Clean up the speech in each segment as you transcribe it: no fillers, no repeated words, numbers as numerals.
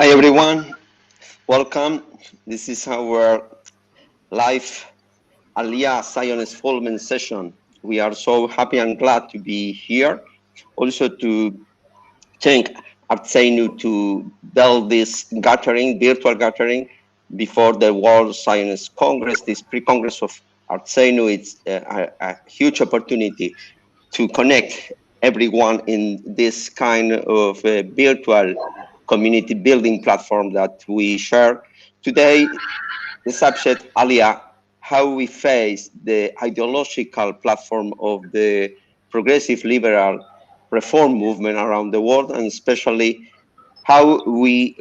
Hi everyone, welcome. This is our live Aliyah Zionist Fulman session. We are so happy and glad to be here. Also to thank Artseinu to build this gathering, virtual gathering, before the World Zionist Congress, this pre-congress of Artseinu. It's a huge opportunity to connect everyone in this kind of virtual community building platform that we share. Today, the subject, Aliyah, how we face the ideological platform of the progressive liberal reform movement around the world, and especially how we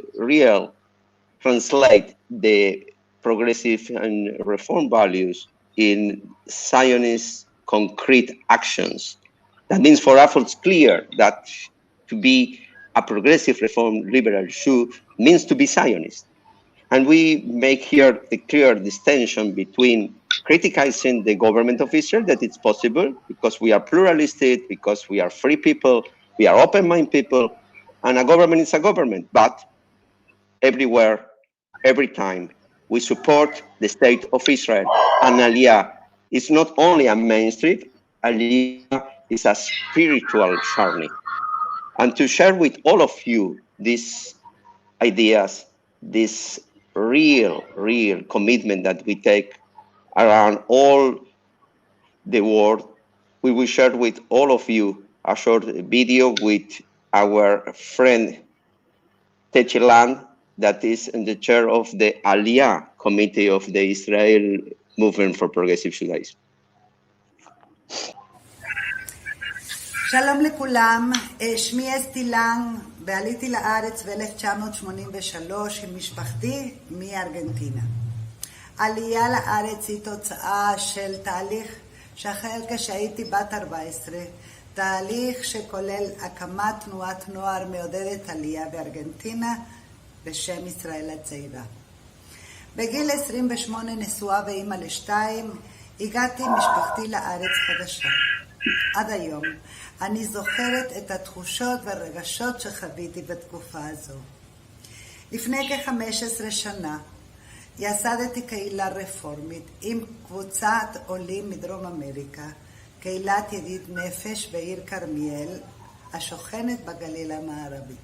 translate the progressive and reform values in Zionist concrete actions. That means for us it's clear that to be a progressive reform liberal Jew means to be Zionist. And we make here the clear distinction between criticizing the government of Israel, that it's possible because we are pluralistic, because we are free people, we are open-minded people, and a government is a government. But everywhere, every time, we support the state of Israel. And Aliyah is not only a mainstream, Aliyah is a spiritual journey. And to share with all of you these ideas, this real commitment that we take around all the world, we will share with all of you a short video with our friend Techilan, that is in the chair of the Aliyah Committee of the Israel Movement for Progressive Judaism. שלום לכולם, שמי אסתי לנג, ועליתי לארץ ב-1983 עם משפחתי מארגנטינה. עלייה לארץ היא תוצאה של תהליך שהחל כשהייתי בת 14, תהליך שכולל הקמת תנועת נוער מעודדת עלייה בארגנטינה בשם ישראל הצעירה. בגיל 28 נשואה ואימא לשתיים, הגעתי עם משפחתי לארץ חדשה. עד היום אני זוכרת את התחושות והרגשות שחוויתי בתקופה הזו. לפני כ-15 שנה יסדתי קהילה רפורמית עם קבוצת עולים מדרום אמריקה, קהילת ידיד נפש בעיר כרמיאל, השוכנת בגליל המערבי.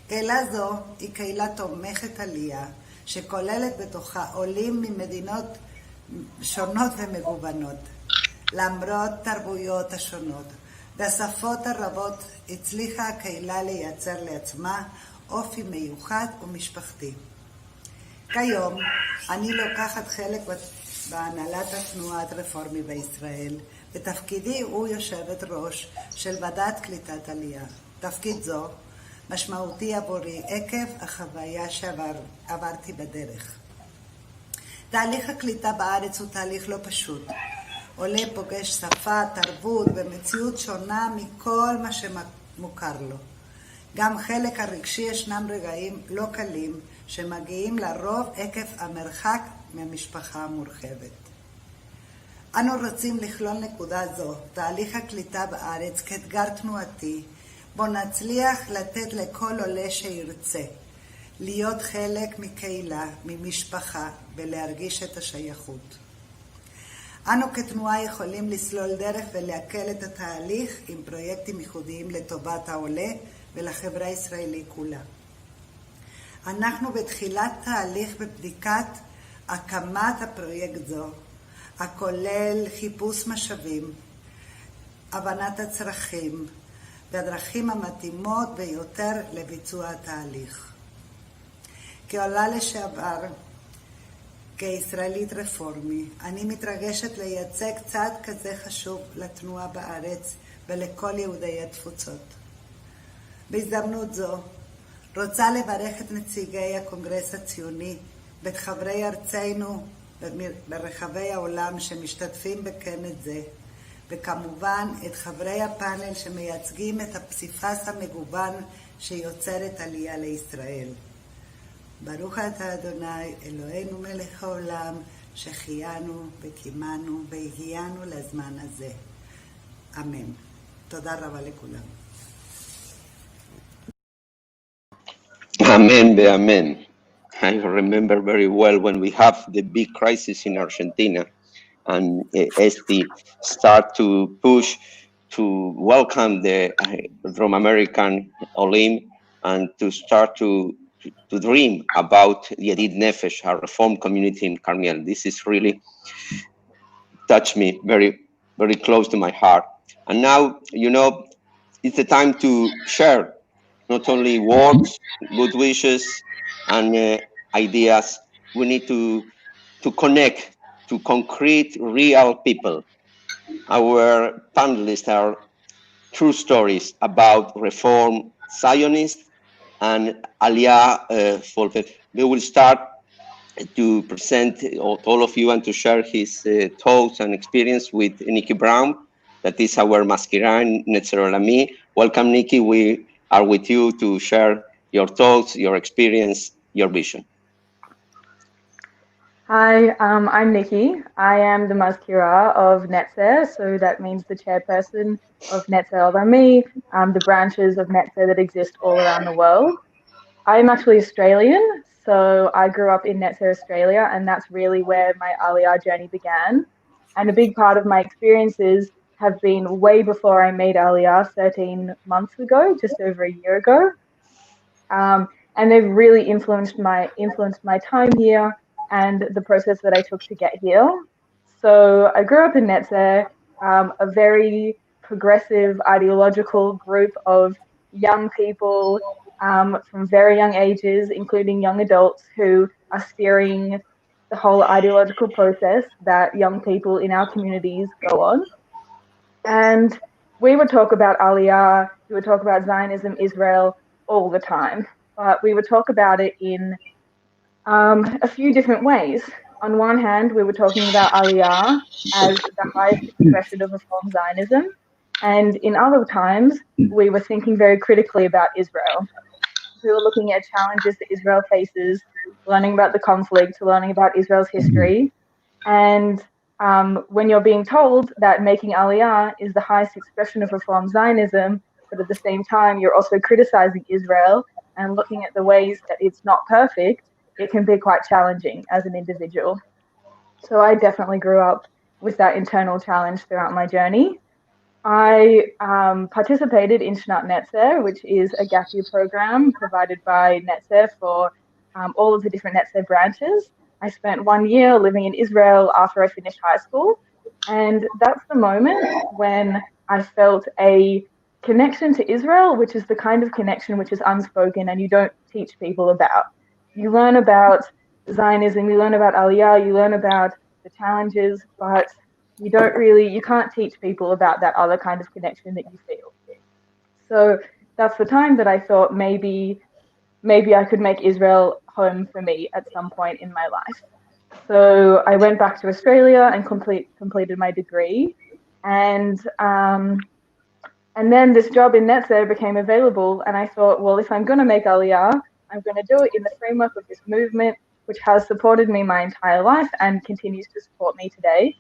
קהילה זו היא קהילה תומכת עלייה, שכוללת בתוכה עולים ממדינות שונות ומגוונות. למרות תרבויות השונות והשפות הרבות הצליחה הקהילה לייצר לעצמה אופי מיוחד ומשפחתי. כיום אני לוקחת חלק בהנהלת התנועת רפורמי בישראל, ותפקידי הוא יושבת ראש של ועדת קליטת עלייה. תפקיד זו משמעותי עבורי עקב החוויה שעברתי בדרך. תהליך הקליטה בארץ הוא תהליך לא פשוט. עולה פוגש שפה, תרבות ומציאות שונה מכל מה שמוכר לו. גם חלק הרגשי ישנם רגעים לא קלים שמגיעים לרוב עקב המרחק מהמשפחה המורחבת. אנו רוצים לכלול נקודה זו, תהליך הקליטה בארץ כאתגר תנועתי, בו נצליח לתת לכל עולה שירצה, להיות חלק מקהילה, ממשפחה ולהרגיש את השייכות. אנו כתנועה יכולים לסלול דרך ולהקל את התהליך עם פרויקטים ייחודיים לטובת העולה ולחברה הישראלית כולה. אנחנו בתחילת תהליך בבדיקת הקמת הפרויקט זו, הכולל חיפוש משאבים, הבנת הצרכים והדרכים המתאימות ביותר לביצוע התהליך. כעולה לשעבר, כישראלית רפורמי, אני מתרגשת לייצג צעד כזה חשוב לתנועה בארץ ולכל יהודי התפוצות. בהזדמנות זו, רוצה לברך את נציגי הקונגרס הציוני ואת חברי ארצנו ברחבי העולם שמשתתפים בכנס זה, וכמובן את חברי הפאנל שמייצגים את הפסיפס המגוון שיוצרת עלייה לישראל. ברוך אתה אדוני אלוהינו מלך העולם שהחיינו וקיימנו והגיענו לזמן הזה. אמן. תודה רבה לכולם. Amen, be amen. I remember very well when we have the big crisis in Argentina, and Esti start to push to welcome the Rome American olim and to start to dream about the Yedid Nefesh, our Reform community in Carmel. This is really touched me very, very close to my heart. And now, it's the time to share not only words, good wishes, and ideas. We need to connect to concrete, real people. Our panelists are true stories about Reform Zionists and Aliyah Folfet. We will start to present all of you and to share his thoughts and experience with Nikki Brown, that is our Maskira in Netzer Olami. Welcome, Nikki. We are with you to share your thoughts, your experience, your vision. Hi, I'm Nikki. I am the Maskira of Netzer, so that means the chairperson of Netzer Olami, the branches of Netzer that exist all around the world. I'm actually Australian, so I grew up in Netzer, Australia, and that's really where my Aliyah journey began. And a big part of my experiences have been way before I made Aliyah 13 months ago, just over a year ago. And they've really influenced my time here and the process that I took to get here. So I grew up in Netzer, a very progressive ideological group of young people from very young ages, including young adults who are steering the whole ideological process that young people in our communities go on. And we would talk about Aliyah, we would talk about Zionism, Israel all the time, but we would talk about it in a few different ways. On one hand, we were talking about Aliyah as the highest expression of Reform Zionism, and in other times, we were thinking very critically about Israel. We were looking at challenges that Israel faces, learning about the conflict, learning about Israel's history, and when you're being told that making Aliyah is the highest expression of Reform Zionism, but at the same time you're also criticizing Israel and looking at the ways that it's not perfect, it can be quite challenging as an individual. So I definitely grew up with that internal challenge throughout my journey. I participated in Shnat Netzer, which is a gap year program provided by Netzer for all of the different Netzer branches. I spent 1 year living in Israel after I finished high school. And that's the moment when I felt a connection to Israel, which is the kind of connection which is unspoken and you don't teach people about. You learn about Zionism, you learn about Aliyah, you learn about the challenges, but you can't teach people about that other kind of connection that you feel. So that's the time that I thought maybe I could make Israel home for me at some point in my life. So I went back to Australia and completed my degree, and then this job in Netzer became available, and I thought, well, if I'm going to make Aliyah, I'm going to do it in the framework of this movement, which has supported me my entire life and continues to support me today.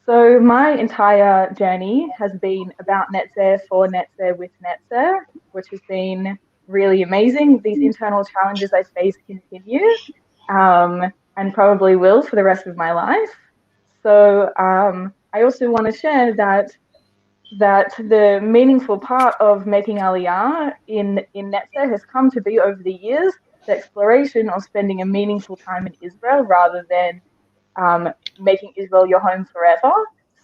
So my entire journey has been about Netzer, for Netzer, with Netzer, which has been really amazing. These internal challenges I face continue and probably will for the rest of my life. So I also want to share that the meaningful part of making Aliyah in Netzer has come to be over the years the exploration of spending a meaningful time in Israel rather than making Israel your home forever.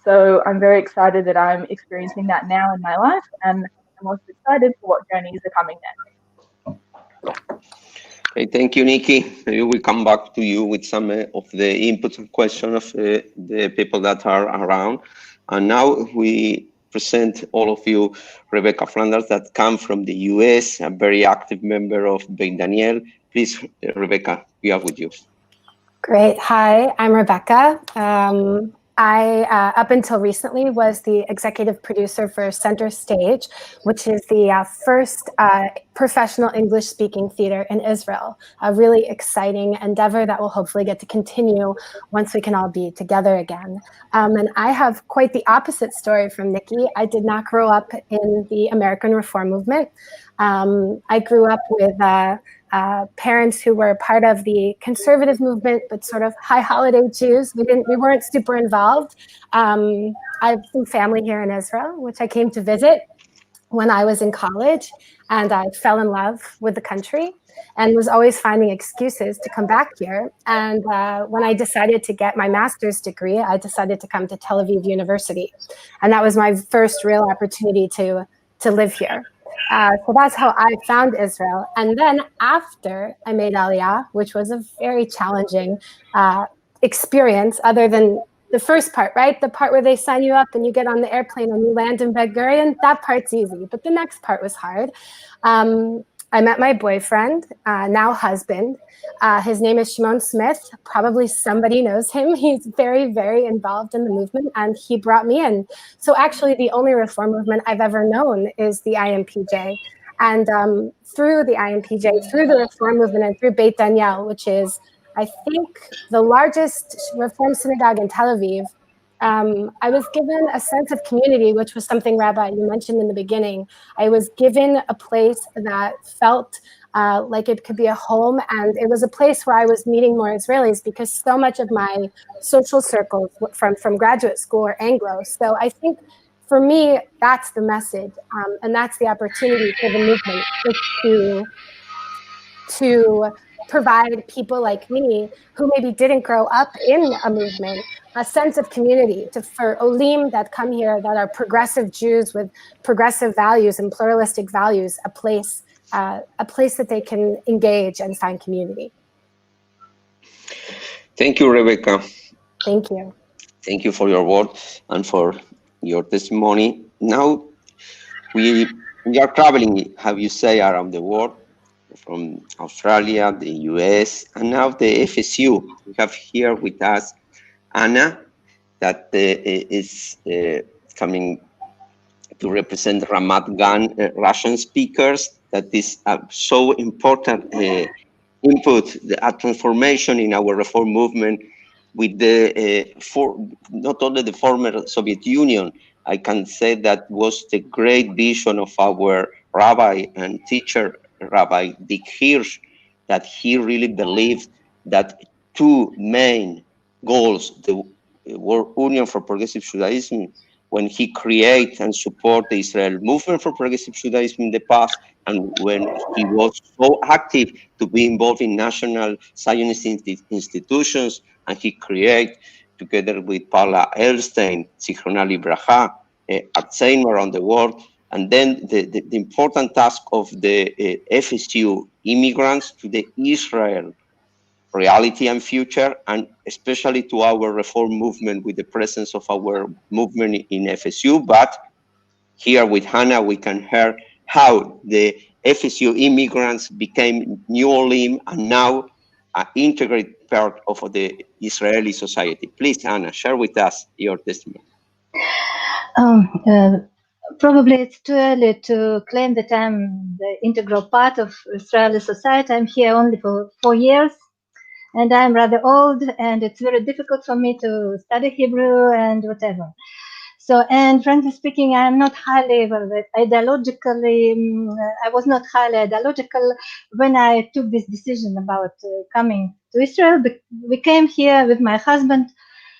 So I'm very excited that I'm experiencing that now in my life, and I'm also excited for what journeys are coming next. Okay, thank you, Nikki. Maybe we come back to you with some of the inputs and questions of the people that are around. And now we present all of you Rebecca Flanders, that come from the US, a very active member of Beit Daniel. Please, Rebecca, we are with you. Great. Hi, I'm Rebecca. I, up until recently, was the executive producer for Center Stage, which is the first professional English-speaking theater in Israel. A really exciting endeavor that will hopefully get to continue once we can all be together again. And I have quite the opposite story from Nikki. I did not grow up in the American Reform movement. I grew up with parents who were part of the conservative movement, but sort of high holiday Jews. We weren't super involved. I have some family here in Israel, which I came to visit when I was in college, and I fell in love with the country and was always finding excuses to come back here. And when I decided to get my master's degree, I decided to come to Tel Aviv University. And that was my first real opportunity to live here. So that's how I found Israel. And then after I made Aliyah, which was a very challenging experience, other than the first part, right? The part where they sign you up and you get on the airplane and you land in Ben Gurion, that part's easy. But the next part was hard. I met my boyfriend, now husband. His name is Shimon Smith. Probably somebody knows him. He's very, very involved in the movement, and he brought me in. So actually, the only reform movement I've ever known is the IMPJ. And through the IMPJ, through the reform movement, and through Beit Daniel, which is, I think, the largest reform synagogue in Tel Aviv, I was given a sense of community, which was something, Rabbi, you mentioned in the beginning. I was given a place that felt like it could be a home, and it was a place where I was meeting more Israelis, because so much of my social circles from graduate school are Anglo. So I think for me, that's the message, and that's the opportunity for the movement, to provide people like me who maybe didn't grow up in a movement a sense of community, for olim that come here that are progressive Jews with progressive values and pluralistic values, a place that they can engage and find community. Thank you, Rebecca. Thank you. Thank you for your word and for your testimony. Now we are traveling, how you say, around the world, from Australia, the US, and now the FSU. We have here with us Anna, that is coming to represent Ramat Gan Russian speakers. That is so important input, the transformation in our reform movement with the not only the former Soviet Union. I can say that was the great vision of our rabbi and teacher, Rabbi Dick Hirsch, that he really believed that two main goals, the World Union for Progressive Judaism, when he created and support the Israel movement for Progressive Judaism in the past, and when he was so active to be involved in national Zionist institutions, and he created, together with Paula Ehrstein, Zichronah Livracha, Artsein around the world, and then the important task of the FSU immigrants to the Israel reality and future, and especially to our reform movement with the presence of our movement in FSU. But here with Hannah, we can hear how the FSU immigrants became new olim and now an integrated part of the Israeli society. Please, Hannah, share with us your testimony. Probably it's too early to claim that I'm the integral part of Israeli society. I'm here only for 4 years, and I'm rather old, and it's very difficult for me to study Hebrew and whatever. So, and frankly speaking, I'm not highly ideologically, I was not highly ideological when I took this decision about coming to Israel. We came here with my husband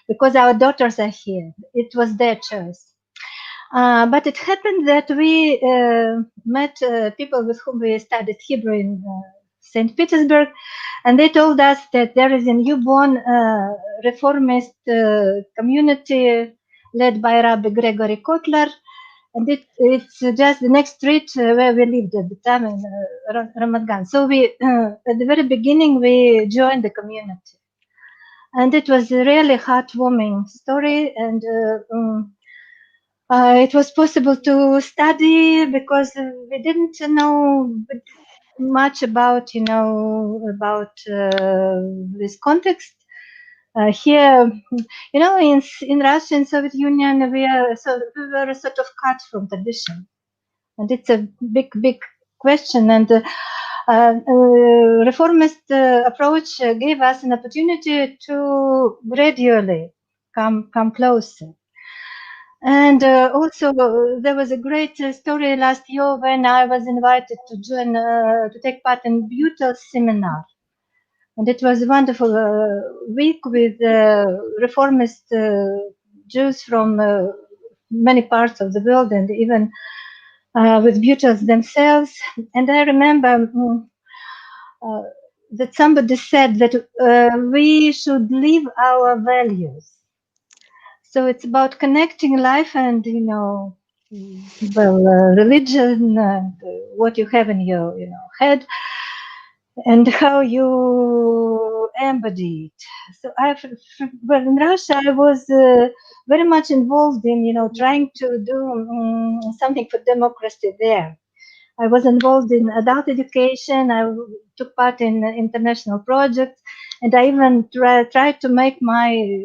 because our daughters are here. It was their choice. But it happened that we met people with whom we studied Hebrew in St. Petersburg, and they told us that there is a newborn reformist community led by Rabbi Gregory Kotler, and it's just the next street where we lived at the time in Ramat Gan. So we, at the very beginning, we joined the community, and it was a really heartwarming story, and it was possible to study because we didn't know much about, this context. Here, in Russia and Soviet Union, we were sort of cut from tradition, and it's a big question. And reformist approach gave us an opportunity to gradually come closer. And also, there was a great story last year when I was invited to join, to take part in Beutel seminar. And it was a wonderful week with reformist Jews from many parts of the world, and even with Beutels themselves. And I remember that somebody said that we should live our values. So it's about connecting life and, religion and what you have in your, head, and how you embody it. So well, in Russia, I was very much involved in, trying to do something for democracy there. I was involved in adult education. I took part in international projects, and I even tried to make my,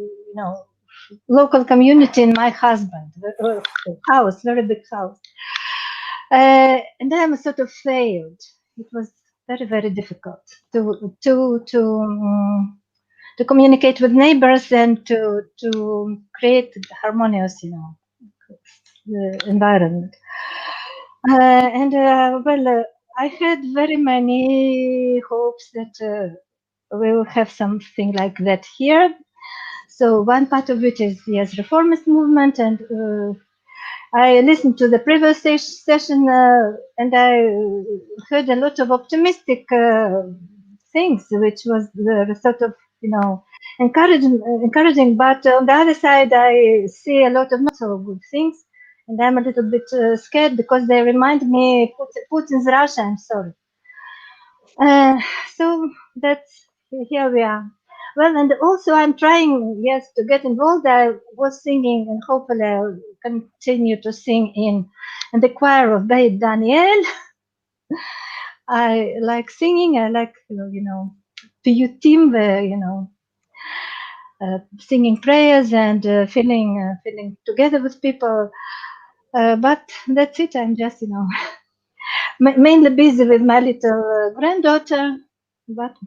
local community in my husband house, very big house. And then I sort of failed. It was very, very difficult to communicate with neighbors and to create harmonious, environment. I had very many hopes that we'll have something like that here. So one part of it is, yes, reformist movement, and I listened to the previous session and I heard a lot of optimistic things, which was the sort of, encouraging. But on the other side, I see a lot of not so good things, and I'm a little bit scared because they remind me Putin's Russia. I'm sorry. So that's, here we are. Well, and also I'm trying, yes, to get involved. I was singing, and hopefully I'll continue to sing in the choir of Beit Daniel. I like singing. I like, piyutim, singing prayers and feeling together with people. But that's it. I'm just, mainly busy with my little granddaughter, but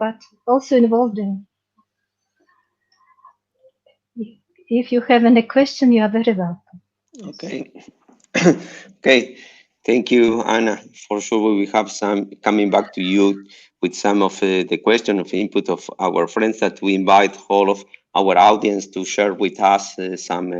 also involved in. If you have any question, you are very welcome. Okay. Okay. Thank you, Anna. For sure, we have some coming back to you with some of the question of input of our friends that we invite all of our audience to share with us some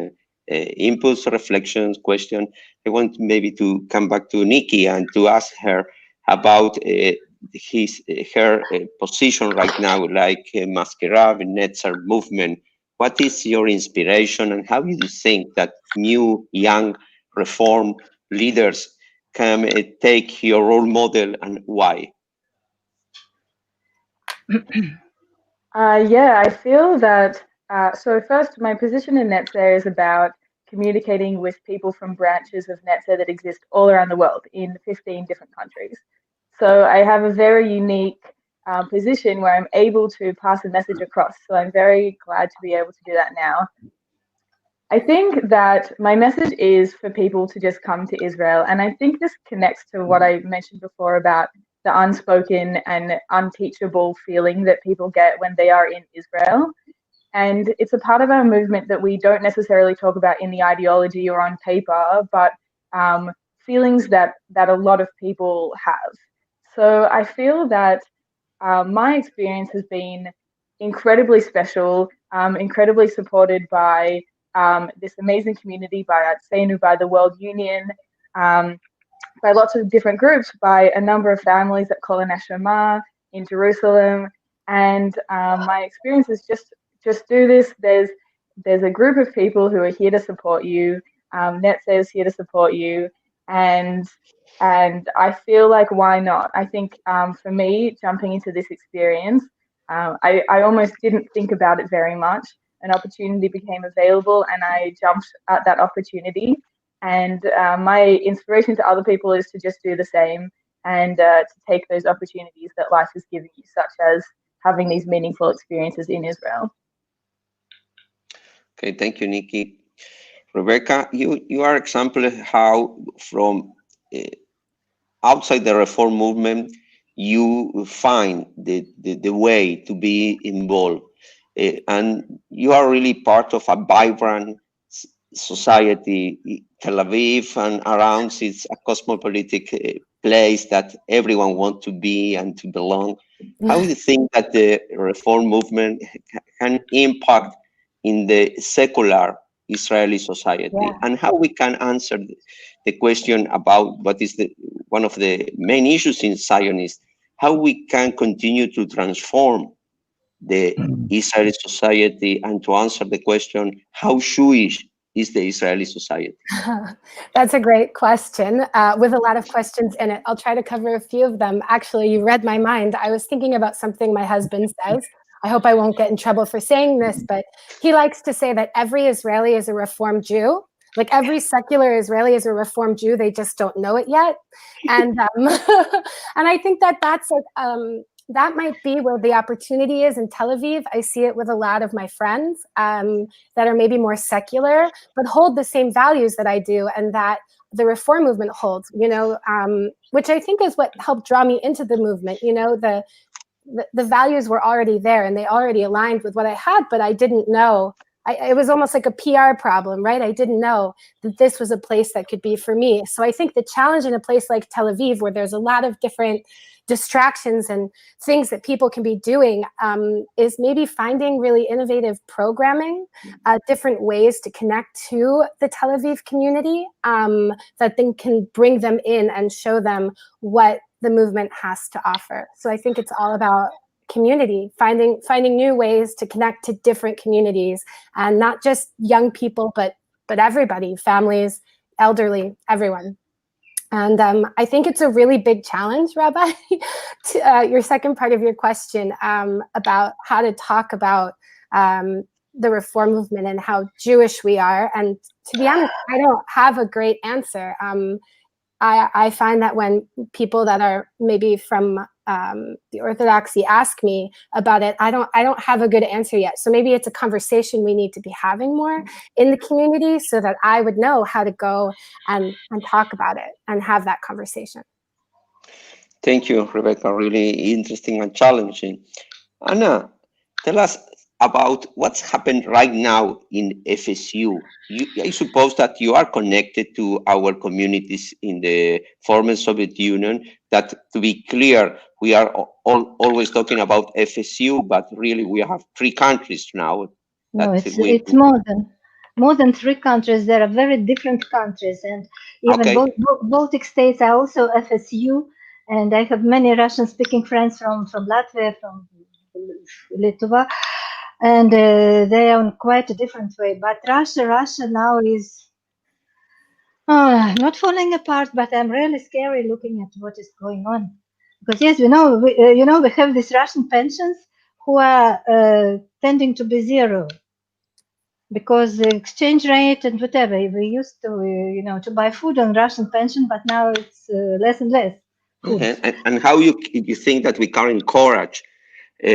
inputs, reflections, question. I want maybe to come back to Nikki and to ask her about her position right now, like Maskerab, Netzer movement. What is your inspiration, and how do you think that new, young, reform leaders can take your role model, and why? Yeah, I feel that. So first, my position in Netzer is about communicating with people from branches of Netzer that exist all around the world in 15 different countries. So I have a very unique position where I'm able to pass a message across. So I'm very glad to be able to do that now. I think that my message is for people to just come to Israel. And I think this connects to what I mentioned before about the unspoken and unteachable feeling that people get when they are in Israel. And it's a part of our movement that we don't necessarily talk about in the ideology or on paper, but feelings that a lot of people have. So I feel that my experience has been incredibly special, incredibly supported by this amazing community, by Atzenu, by the World Union, by lots of different groups, by a number of families at Kol HaNeshama in Jerusalem. And my experience is just do this. There's a group of people who are here to support you. Netzer is here to support you, and I feel like, why not? I think for me, jumping into this experience, I almost didn't think about it very much. An opportunity became available, and I jumped at that opportunity. And my inspiration to other people is to just do the same and to take those opportunities that life is giving you, such as having these meaningful experiences in Israel. Okay, thank you, Nikki. Rebecca, you are example how from outside the reform movement, you find the way to be involved. And you are really part of a vibrant society. Tel Aviv and around it's a cosmopolitan place that everyone wants to be and to belong. How do you think that the reform movement can impact in the secular Israeli society, Yeah. and how we can answer the question about what is one of the main issues in Zionism, how we can continue to transform the Israeli society and to answer the question, how Jewish is the Israeli society? That's a great question with a lot of questions in it. I'll try to cover a few of them. Actually, you read my mind. I was thinking about something my husband says. I hope I won't get in trouble for saying this, but he likes to say that every Israeli is a Reform Jew. Like every secular Israeli is a Reform Jew. They just don't know it yet. And and I think that that's like, that might be where the opportunity is in Tel Aviv. I see it with a lot of my friends that are maybe more secular, but hold the same values that I do and that the reform movement holds, you know, which I think is what helped draw me into the movement. You know, the values were already there and they already aligned with what I had, but I didn't know. It was almost like a PR problem, right? I didn't know that this was a place that could be for me. So I think the challenge in a place like Tel Aviv, where there's a lot of different distractions and things that people can be doing, is maybe finding really innovative programming, different ways to connect to the Tel Aviv community that then can bring them in and show them what the movement has to offer. So I think it's all about community, finding new ways to connect to different communities, and not just young people, but everybody, families, elderly, everyone. And I think it's a really big challenge, Rabbi, to your second part of your question about how to talk about the reform movement and how Jewish we are. And to be honest, I don't have a great answer. I find that when people that are maybe from the Orthodoxy ask me about it, I don't have a good answer yet. So maybe it's a conversation we need to be having more in the community so that I would know how to go and talk about it and have that conversation. Thank you, Rebecca. Really interesting and challenging. Anna, tell us about what's happened right now in FSU. I suppose that you are connected to our communities in the former Soviet Union. That, to be clear, we are always talking about FSU, but really we have 3 countries now. No, it's more than 3 countries. There are very different countries, and even both Baltic states are also FSU. And I have many Russian-speaking friends from Latvia, from Lithuania, and they are on quite a different way. But Russia now is not falling apart, but I'm really scary looking at what is going on. Because yes, we have these Russian pensions who are tending to be zero. Because the exchange rate and whatever, we used to, to buy food on Russian pension, but now it's less and less. And how you think that we can encourage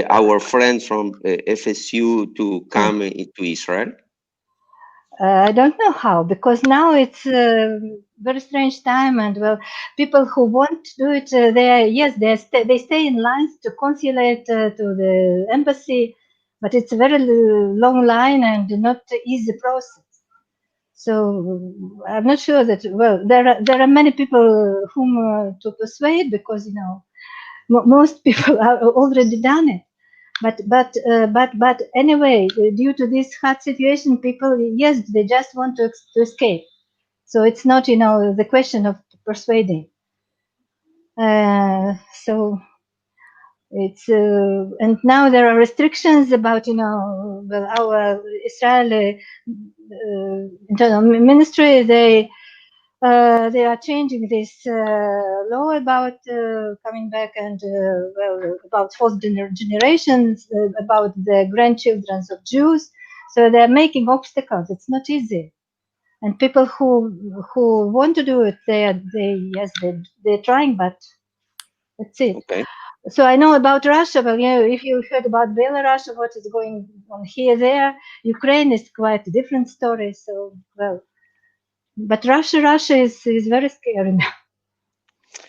our friends from FSU to come into Israel? I don't know how, because now it's a very strange time, and well, people who want to do it, they stay in lines to consulate, to the embassy, but it's a very long line and not easy process. So I'm not sure that, well, there are many people whom to persuade, because most people have already done it. But anyway, due to this hard situation, people, yes, they just want to escape. So it's not, the question of persuading. So it's and now there are restrictions about, our Israeli internal ministry. They are changing this law about coming back and about fourth generations, about the grandchildren of Jews. So they're making obstacles. It's not easy, and people who want to do it, they're trying, but that's it. Okay. So I know about Russia, but if you heard about Belarus, what is going on there, Ukraine is quite a different story. So but Russia is very scary now.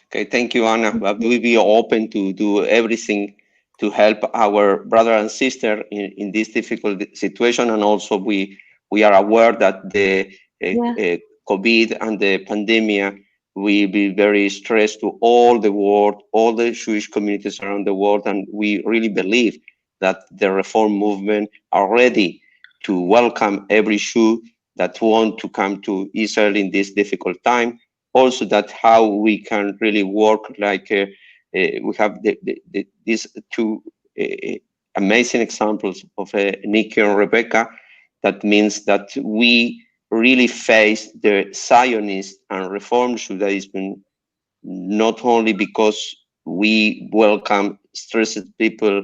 Okay, thank you, Anna. But we'll be open to do everything to help our brother and sister in this difficult situation, and also we we are aware that the COVID and the pandemic will be very stressed to all the world, all the Jewish communities around the world, and we really believe that the reform movement are ready to welcome every Jew that want to come to Israel in this difficult time. Also, that how we can really work like we have these two amazing examples of Nikki and Rebecca. That means that we really face the Zionist and Reform Judaism not only because we welcome stressed people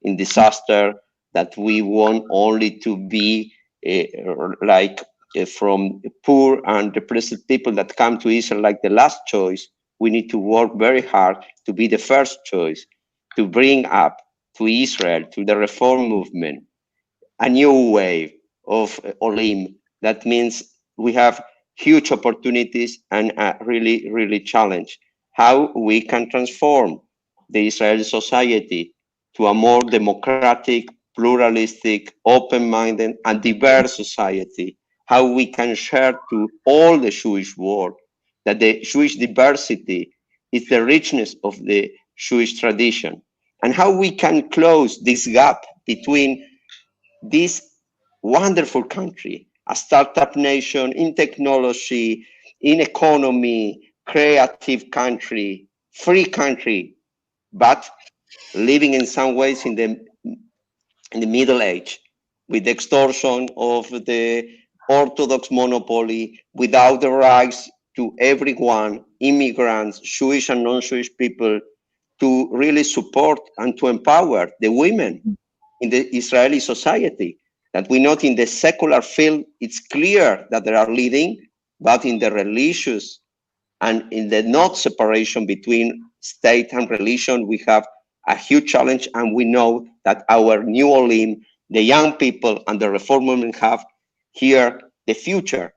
in disaster, that we want only to be from poor and depressed people that come to Israel like the last choice. We need to work very hard to be the first choice, to bring up to Israel, to the reform movement, a new wave of olim. That means we have huge opportunities and a really, really challenge how we can transform the Israeli society to a more democratic, pluralistic, open-minded, and diverse society. How we can share to all the Jewish world that the Jewish diversity is the richness of the Jewish tradition, and how we can close this gap between this wonderful country, a startup nation in technology, in economy, creative country, free country, but living in some ways in the Middle Age, with the extortion of the Orthodox monopoly, without the rights to everyone, immigrants, Jewish and non-Jewish people, to really support and to empower the women in the Israeli society. That we note in the secular field, it's clear that they are leading, but in the religious and in the not separation between state and religion, we have a huge challenge, and we know that our new olim, the young people and the reform movement have here the future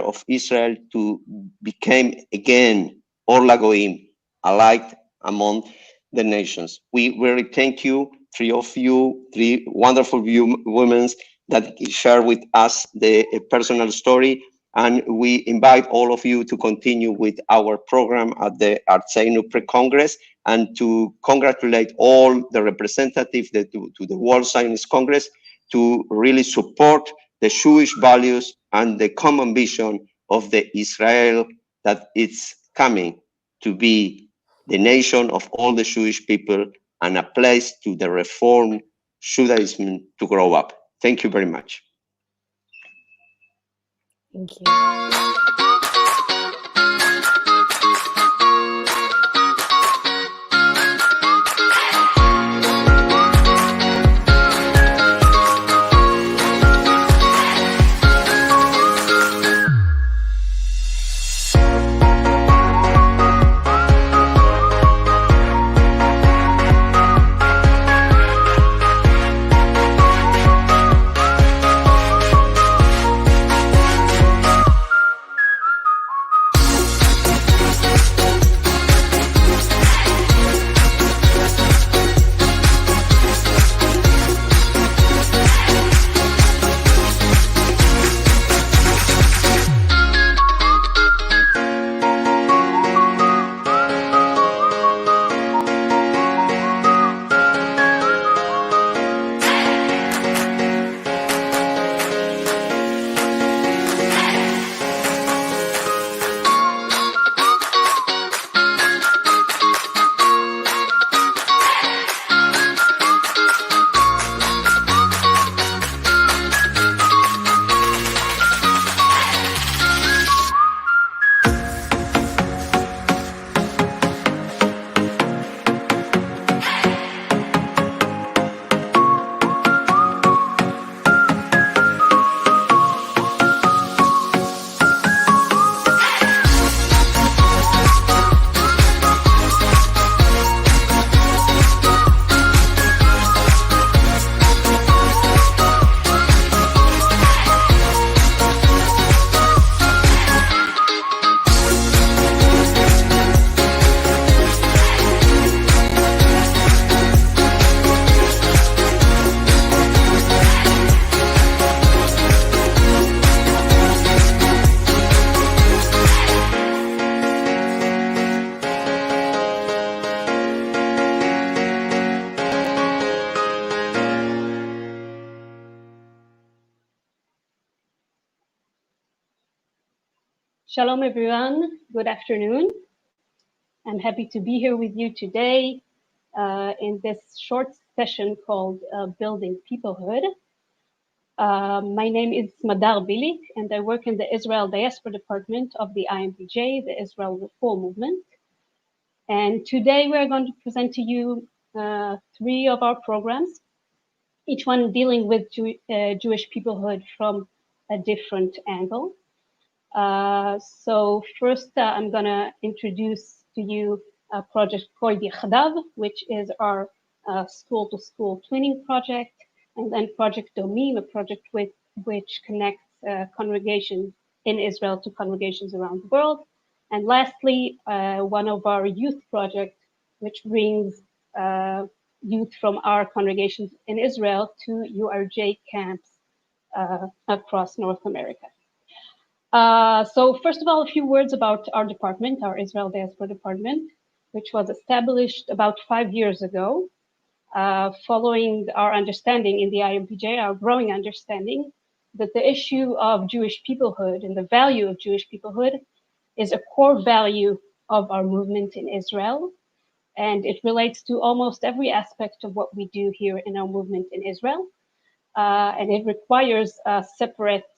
of Israel to become again Orla Goim, a light among the nations. We really thank you, three of you, three wonderful women that share with us the personal story. And we invite all of you to continue with our program at the Artseinu Pre-Congress and to congratulate all the representatives to the World Zionist Congress to really support the Jewish values and the common vision of the Israel that it's coming to be the nation of all the Jewish people and a place to the Reform Judaism to grow up. Thank you very much. Thank you. Shalom, everyone. Good afternoon. I'm happy to be here with you today in this short session called Building Peoplehood. My name is Madar Bilik, and I work in the Israel Diaspora Department of the IMPJ, the Israel Reform Movement. And today we're going to present to you three of our programs, each one dealing with Jewish peoplehood from a different angle. So first, I'm going to introduce to you a project called Yachdav, which is our school-to-school twinning project, and then Project Domim, a project which connects congregations in Israel to congregations around the world. And lastly, one of our youth projects, which brings youth from our congregations in Israel to URJ camps across North America. So first of all, a few words about our department, our Israel Diaspora Department, which was established about 5 years ago, following our understanding in the IMPJ, our growing understanding that the issue of Jewish peoplehood and the value of Jewish peoplehood is a core value of our movement in Israel. And it relates to almost every aspect of what we do here in our movement in Israel. And it requires a separate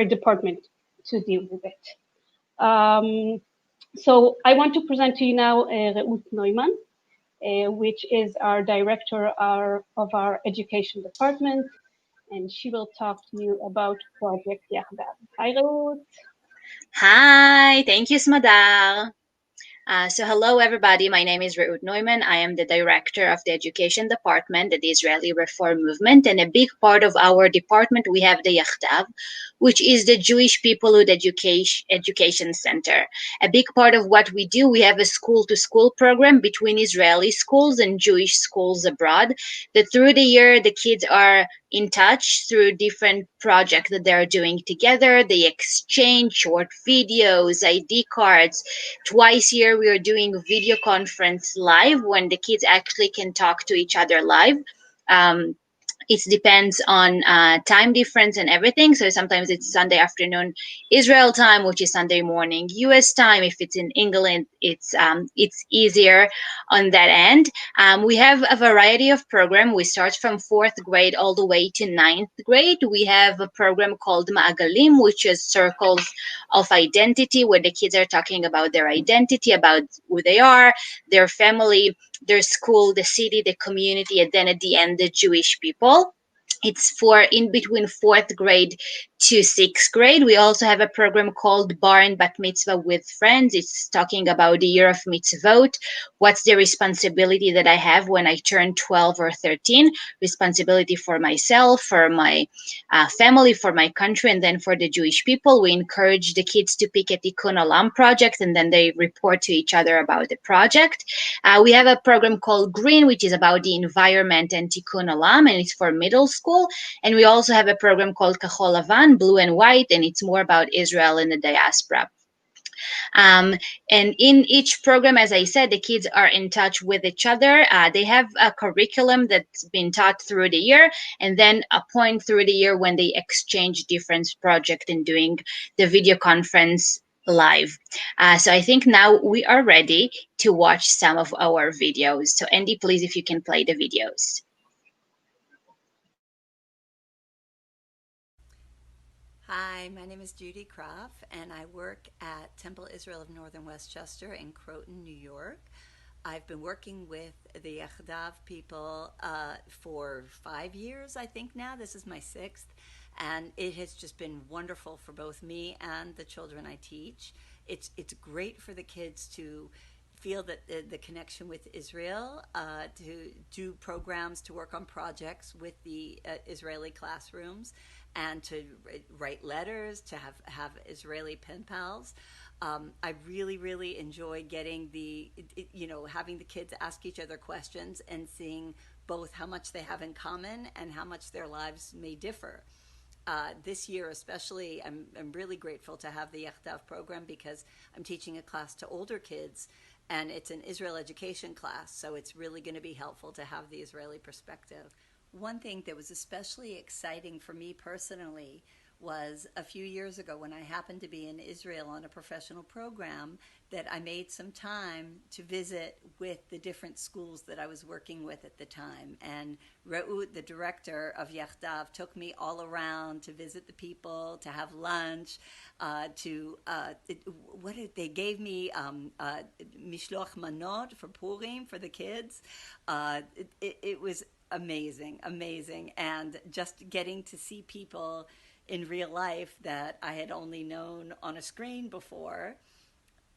department to deal with it. So I want to present to you now Reut Neumann, which is our director of our education department, and she will talk to you about Project Yachdav. Hi, Reut. Hi, thank you, Smadar. So hello, everybody. My name is Reut Neumann. I am the director of the education department at the Israeli Reform Movement. And a big part of our department, we have the Yachdav, which is the Jewish Peoplehood Education Center. A big part of what we do, we have a school-to-school program between Israeli schools and Jewish schools abroad, that through the year, the kids are in touch through different projects that they're doing together. They exchange short videos, ID cards. Twice a year, we are doing video conference live when the kids actually can talk to each other live. It depends on time difference and everything. So sometimes it's Sunday afternoon Israel time, which is Sunday morning US time. If it's in England, it's easier on that end. We have a variety of programs. We start from 4th grade all the way to 9th grade. We have a program called Ma'agalim, which is circles of identity, where the kids are talking about their identity, about who they are, their family, their school, the city, the community, and then at the end, the Jewish people. It's for in between 4th grade to 6th grade. We also have a program called Bar and Bat Mitzvah with Friends. It's talking about the year of mitzvot. What's the responsibility that I have when I turn 12 or 13? Responsibility for myself, for my family, for my country, and then for the Jewish people. We encourage the kids to pick a Tikkun Olam project, and then they report to each other about the project. We have a program called Green, which is about the environment and Tikkun Olam, and it's for middle school. And we also have a program called Kahol Lavan, Blue and White, and it's more about Israel and the diaspora. And in each program, as I said, the kids are in touch with each other. They have a curriculum that's been taught through the year, and then a point through the year when they exchange different projects and doing the video conference live. So I think now we are ready to watch some of our videos. So Andy, please, if you can play the videos. Hi, my name is Judy Croft, and I work at Temple Israel of Northern Westchester in Croton, New York. I've been working with the Yachdav people for 5 years, I think now. This is my 6th, and it has just been wonderful for both me and the children I teach. It's great for the kids to feel that the connection with Israel, to do programs, to work on projects with the Israeli classrooms, and to write letters, to have Israeli pen pals. I really enjoy getting having the kids ask each other questions and seeing both how much they have in common and how much their lives may differ. This year especially, I'm really grateful to have the Yachdav program because I'm teaching a class to older kids, and it's an Israel education class, so it's really going to be helpful to have the Israeli perspective. One thing that was especially exciting for me personally was a few years ago when I happened to be in Israel on a professional program that I made some time to visit with the different schools that I was working with at the time. And Re'ut, the director of Yachdav, took me all around to visit the people, to have lunch, they gave me mishloach manot for Purim for the kids. It was amazing. And just getting to see people in real life that I had only known on a screen before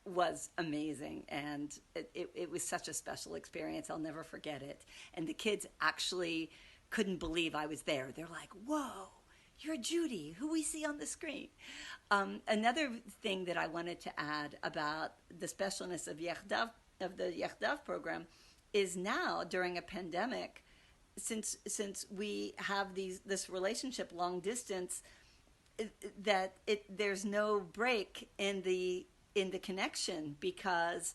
was amazing. And it was such a special experience. I'll never forget it. And the kids actually couldn't believe I was there. They're like, whoa, you're Judy, who we see on the screen. Another thing that I wanted to add about the specialness of the Yachdav program is now during a pandemic, since we have this relationship long distance, that there's no break in the connection, because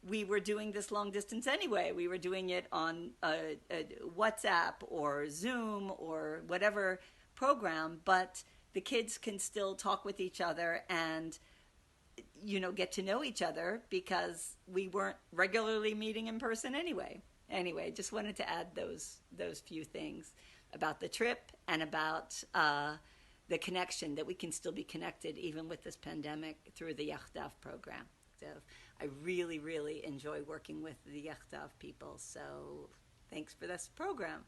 we were doing this long distance anyway. We were doing it on a WhatsApp or Zoom or whatever program, but the kids can still talk with each other and get to know each other because we weren't regularly meeting in person anyway. Anyway, just wanted to add those few things about the trip and about the connection, that we can still be connected even with this pandemic through the Yachdav program. So I really, really enjoy working with the Yachdav people. So thanks for this program.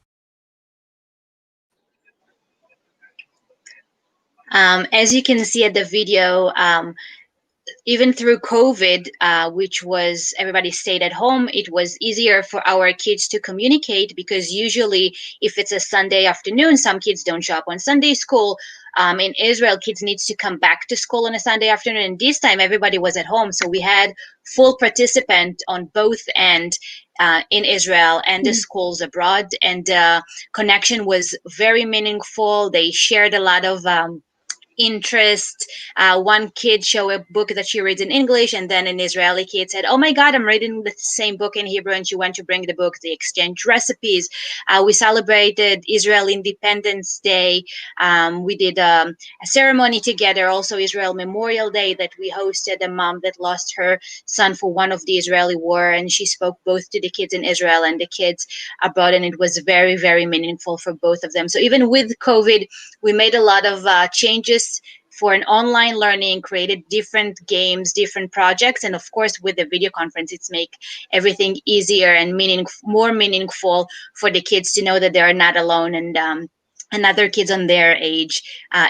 As you can see at the video, even through COVID, which was everybody stayed at home, it was easier for our kids to communicate, because usually if it's a Sunday afternoon, some kids don't show up on Sunday school. In Israel, kids needs to come back to school on a Sunday afternoon, and this time everybody was at home. So we had full participant on both ends in Israel and the schools abroad, and connection was very meaningful. They shared a lot of interest. One kid showed a book that she reads in English, and then an Israeli kid said, oh my God, I'm reading the same book in Hebrew, and she went to bring the book. They exchanged recipes. We celebrated Israel Independence Day. We did a ceremony together, also Israel Memorial Day, that we hosted a mom that lost her son for one of the Israeli war, and she spoke both to the kids in Israel and the kids abroad, and it was very, very meaningful for both of them. So even with COVID, we made a lot of changes for an online learning, created different games, different projects, and of course with the video conference, it's make everything easier and more meaningful for the kids to know that they are not alone, and other kids on their age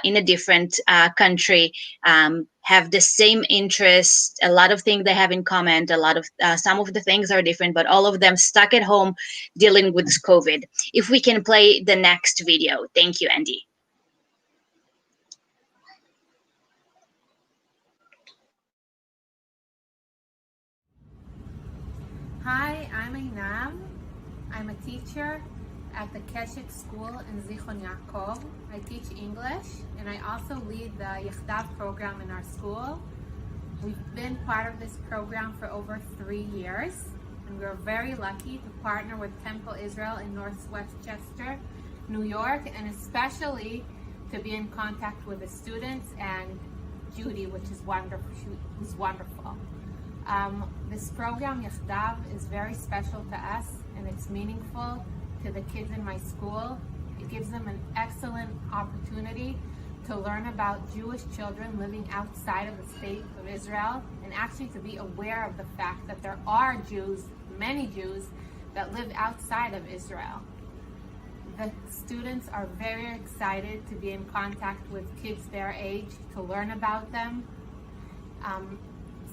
in a different country have the same interest. A lot of things they have in common. A lot of some of the things are different, but all of them stuck at home dealing with COVID. If we can play the next video. Thank you, Andy. Hi, I'm Einam. I'm a teacher at the Keshet School in Zichron Yaakov. I teach English, and I also lead the Yachdav program in our school. We've been part of this program for over 3 years, and we're very lucky to partner with Temple Israel in Northwest Chester, New York, and especially to be in contact with the students and Judy, which is wonderful. Who's wonderful. This program, Yachdav, is very special to us, and it's meaningful to the kids in my school. It gives them an excellent opportunity to learn about Jewish children living outside of the state of Israel, and actually to be aware of the fact that there are Jews, many Jews, that live outside of Israel. The students are very excited to be in contact with kids their age, to learn about them.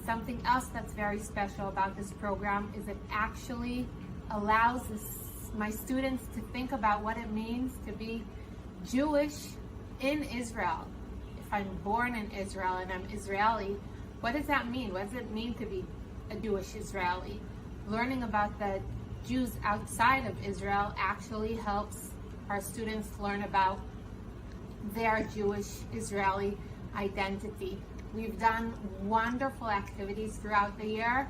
Something else that's very special about this program is it actually allows my students to think about what it means to be Jewish in Israel. If I'm born in Israel and I'm Israeli, what does that mean? What does it mean to be a Jewish Israeli? Learning about the Jews outside of Israel actually helps our students learn about their Jewish Israeli identity. We've done wonderful activities throughout the year.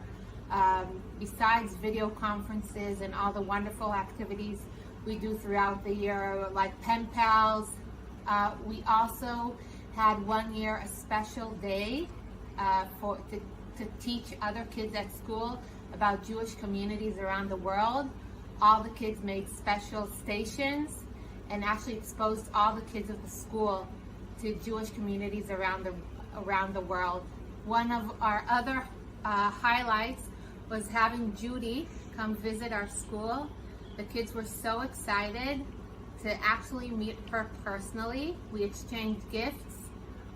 Besides video conferences and all the wonderful activities we do throughout the year, like pen pals, we also had one year a special day to teach other kids at school about Jewish communities around the world. All the kids made special stations and actually exposed all the kids of the school to Jewish communities around the world. One of our other highlights was having Judy come visit our school. The kids were so excited to actually meet her personally. We exchanged gifts.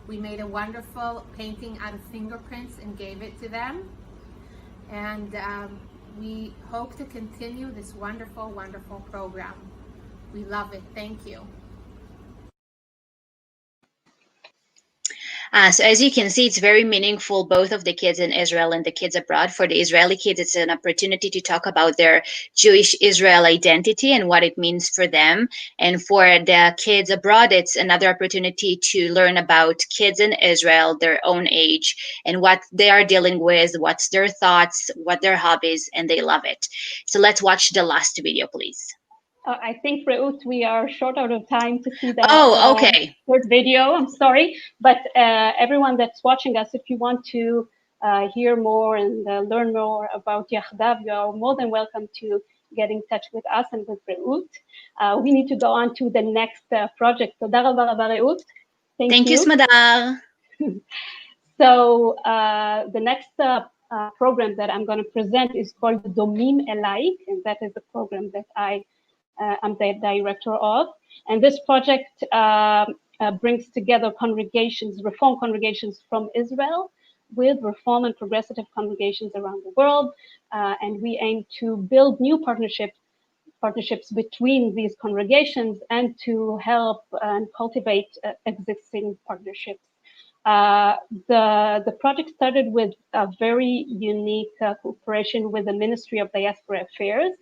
We made a wonderful painting out of fingerprints and gave it to them. And we hope to continue this wonderful, wonderful program. We love it. Thank you. So as you can see, it's very meaningful, both of the kids in Israel and the kids abroad. For the Israeli kids, it's an opportunity to talk about their Jewish Israel identity and what it means for them. And for the kids abroad, it's another opportunity to learn about kids in Israel, their own age, and what they are dealing with, what's their thoughts, what their hobbies, and they love it. So let's watch the last video, please. I think, Reut, we are short out of time to see the third video. I'm sorry. But everyone that's watching us, if you want to hear more and learn more about Yachdav, you are more than welcome to get in touch with us and with Reut. We need to go on to the next project. So, Reut. Thank you, Smadar. So the next program that I'm going to present is called Domim Elaik, and that is the program that I'm the director of. And this project brings together congregations, Reform congregations from Israel with Reform and Progressive congregations around the world. And we aim to build new partnerships between these congregations and to help and cultivate existing partnerships. The project started with a very unique cooperation with the Ministry of Diaspora Affairs.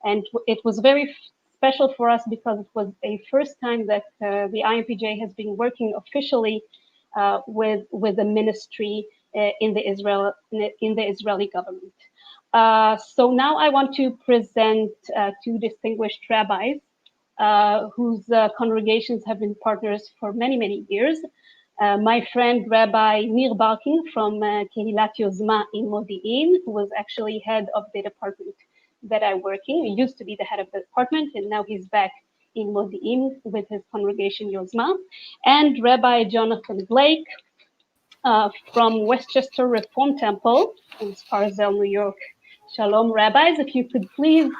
And it was very special for us because it was a first time that the IMPJ has been working officially with the ministry in the Israeli government. So now I want to present two distinguished rabbis whose congregations have been partners for many, many years. My friend Rabbi Nir Barkin from Kehilat Yozma in Modi'in, who was actually head of the department that I work in. He used to be the head of the department, and now he's back in Modi'in with his congregation Yozma. And Rabbi Jonathan Blake from Westchester Reform Temple in Scarsdale, New York. Shalom, rabbis. If you could please,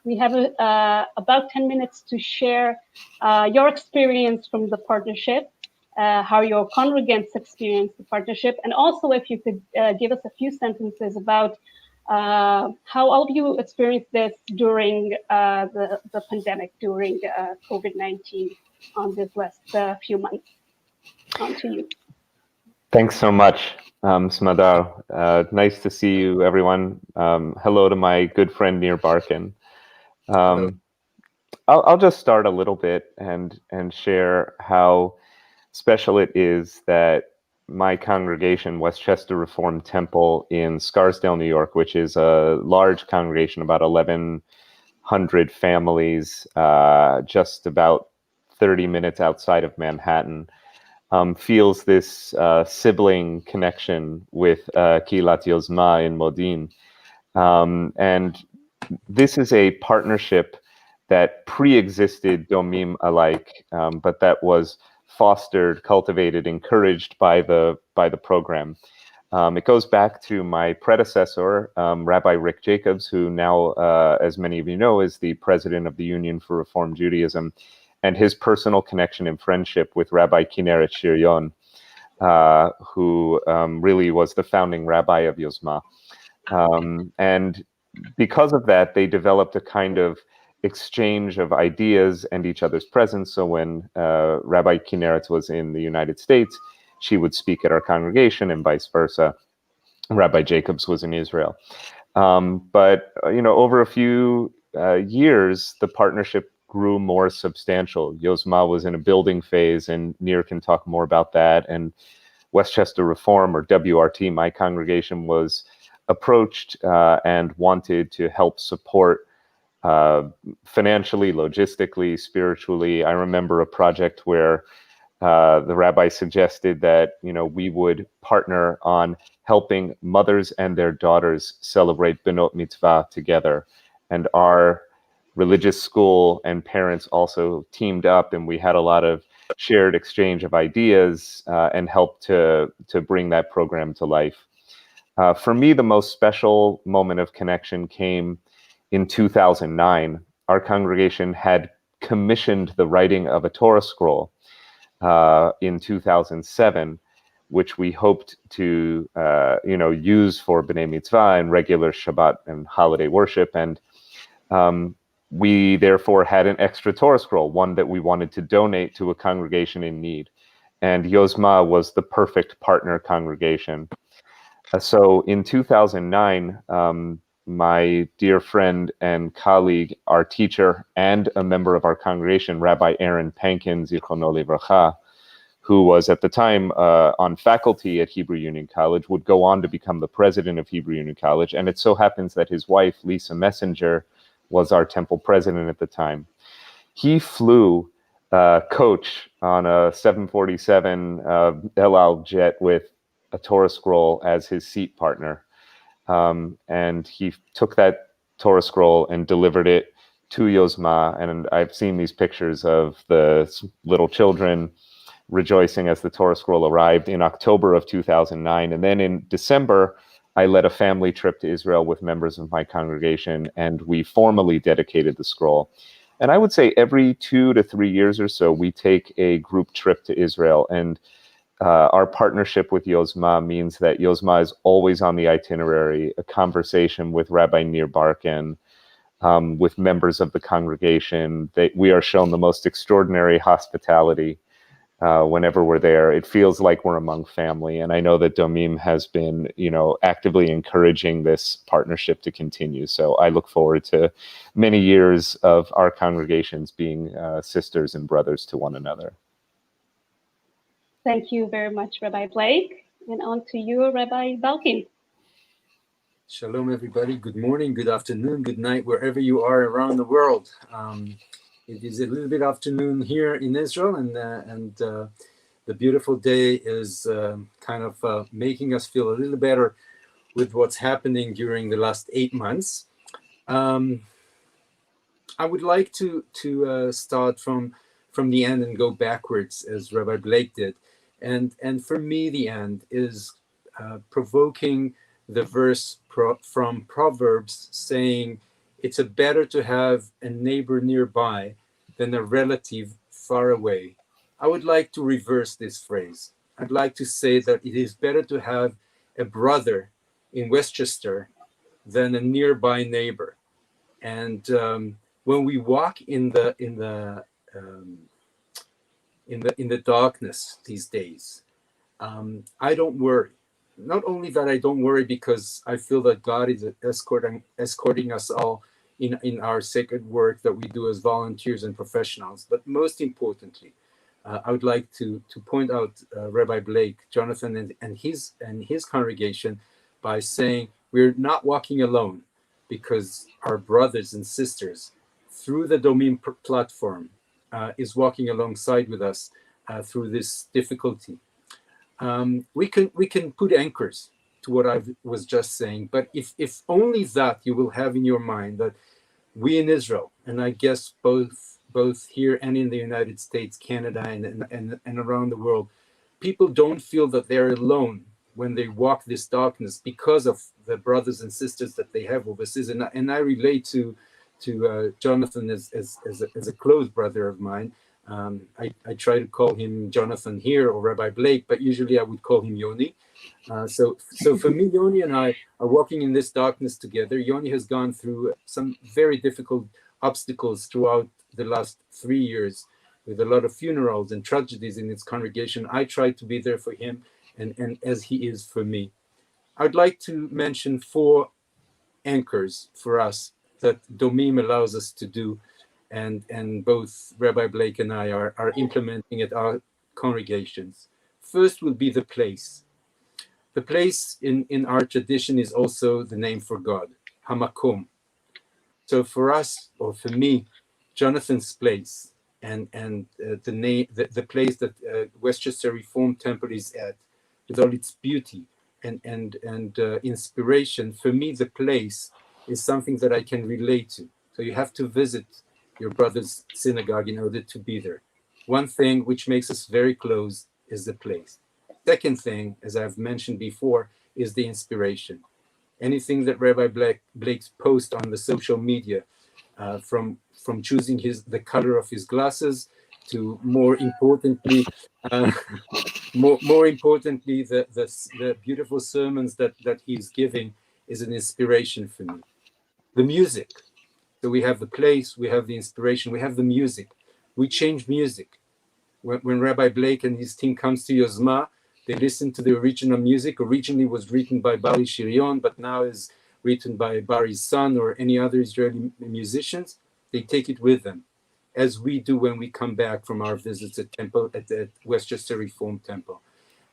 we have about 10 minutes to share your experience from the partnership, how your congregants experienced the partnership, and also if you could give us a few sentences about how all of you experienced this during the pandemic, during COVID-19 on this last few months. On to you. Thanks so much, Smadar. Nice to see you, everyone. Hello to my good friend Nir Barkin. I'll just start a little bit and share how special it is that my congregation, Westchester Reformed Temple in Scarsdale, New York, which is a large congregation, about 1,100 families, just about 30 minutes outside of Manhattan, feels this sibling connection with Kehilat Yozma in Modi'in. And this is a partnership that pre-existed Domim Elaik, but that was fostered, cultivated, encouraged by the program. It goes back to my predecessor, Rabbi Rick Jacobs, who now, as many of you know, is the president of the Union for Reform Judaism, and his personal connection and friendship with Rabbi Kinneret Shiryon, who really was the founding rabbi of Yozma. And because of that, they developed a kind of exchange of ideas and each other's presence. So when Rabbi Kinneret was in the United States, she would speak at our congregation, and vice versa. Rabbi Jacobs was in Israel. But over a few years, the partnership grew more substantial. Yozma was in a building phase, and Nir can talk more about that. And Westchester Reform, or WRT, my congregation, was approached and wanted to help support financially, logistically, spiritually. I remember a project where the rabbi suggested that, we would partner on helping mothers and their daughters celebrate Benot Mitzvah together. And our religious school and parents also teamed up, and we had a lot of shared exchange of ideas and helped to bring that program to life. For me, the most special moment of connection came in 2009. Our congregation had commissioned the writing of a Torah scroll in 2007, which we hoped to, use for B'nai Mitzvah and regular Shabbat and holiday worship. And we therefore had an extra Torah scroll, one that we wanted to donate to a congregation in need. And Yozma was the perfect partner congregation. So in 2009, my dear friend and colleague, our teacher, and a member of our congregation, Rabbi Aaron Pankin, Zichrono Livracha, who was at the time on faculty at Hebrew Union College, would go on to become the president of Hebrew Union College. And it so happens that his wife, Lisa Messenger, was our temple president at the time. He flew coach on a 747 El Al jet with a Torah scroll as his seat partner. And he took that Torah scroll and delivered it to Yozma. And I've seen these pictures of the little children rejoicing as the Torah scroll arrived in October of 2009. And then in December, I led a family trip to Israel with members of my congregation, and we formally dedicated the scroll. And I would say every 2 to 3 years or so, we take a group trip to Israel. And our partnership with Yozma means that Yozma is always on the itinerary, a conversation with Rabbi Nir Barkin, with members of the congregation. We are shown the most extraordinary hospitality whenever we're there. It feels like we're among family. And I know that Domim has been, actively encouraging this partnership to continue. So I look forward to many years of our congregations being sisters and brothers to one another. Thank you very much, Rabbi Blake. And on to you, Rabbi Balkin. Shalom, everybody. Good morning, good afternoon, good night, wherever you are around the world. It is a little bit afternoon here in Israel, and the beautiful day is kind of making us feel a little better with what's happening during the last 8 months. I would like to start from the end and go backwards, as Rabbi Blake did. And for me, the end is provoking the verse from Proverbs saying, it's better to have a neighbor nearby than a relative far away. I would like to reverse this phrase. I'd like to say that it is better to have a brother in Westchester than a nearby neighbor. And when we walk in the darkness these days, I don't worry. Not only that I don't worry because I feel that God is escorting us all in our sacred work that we do as volunteers and professionals, but most importantly, I would like to point out Rabbi Blake, Jonathan, and his congregation by saying we're not walking alone, because our brothers and sisters through the Domim platform is walking alongside with us through this difficulty. We can put anchors to what I was just saying, but if only that you will have in your mind that we in Israel, and I guess both here and in the United States, Canada, and around the world, people don't feel that they're alone when they walk this darkness because of the brothers and sisters that they have overseas. And I relate to Jonathan as a close brother of mine. I try to call him Jonathan here or Rabbi Blake, but usually I would call him Yoni. So for me, Yoni and I are walking in this darkness together. Yoni has gone through some very difficult obstacles throughout the last 3 years with a lot of funerals and tragedies in its congregation. I try to be there for him and as he is for me. I'd like to mention 4 anchors for us that Domim allows us to do, and both Rabbi Blake and I are implementing at our congregations. First will be the place. The place in our tradition is also the name for God, Hamakom. So for us, or for me, Jonathan's place and the name, the place that Westchester Reform Temple is at, with all its beauty and inspiration. For me, the place is something that I can relate to. So you have to visit your brother's synagogue in order to be there. One thing which makes us very close is the place. Second thing, as I've mentioned before, is the inspiration. Anything that Rabbi Blake's post on the social media, from choosing the color of his glasses to more importantly, the beautiful sermons that he's giving is an inspiration for me. The music. So we have the place, we have the inspiration, we have the music. We change music. When Rabbi Blake and his team comes to Yozma, they listen to the original music. Originally was written by Bali Shirion, but now is written by Bari's son or any other Israeli musicians. They take it with them, as we do when we come back from our visits at the Westchester Reform Temple.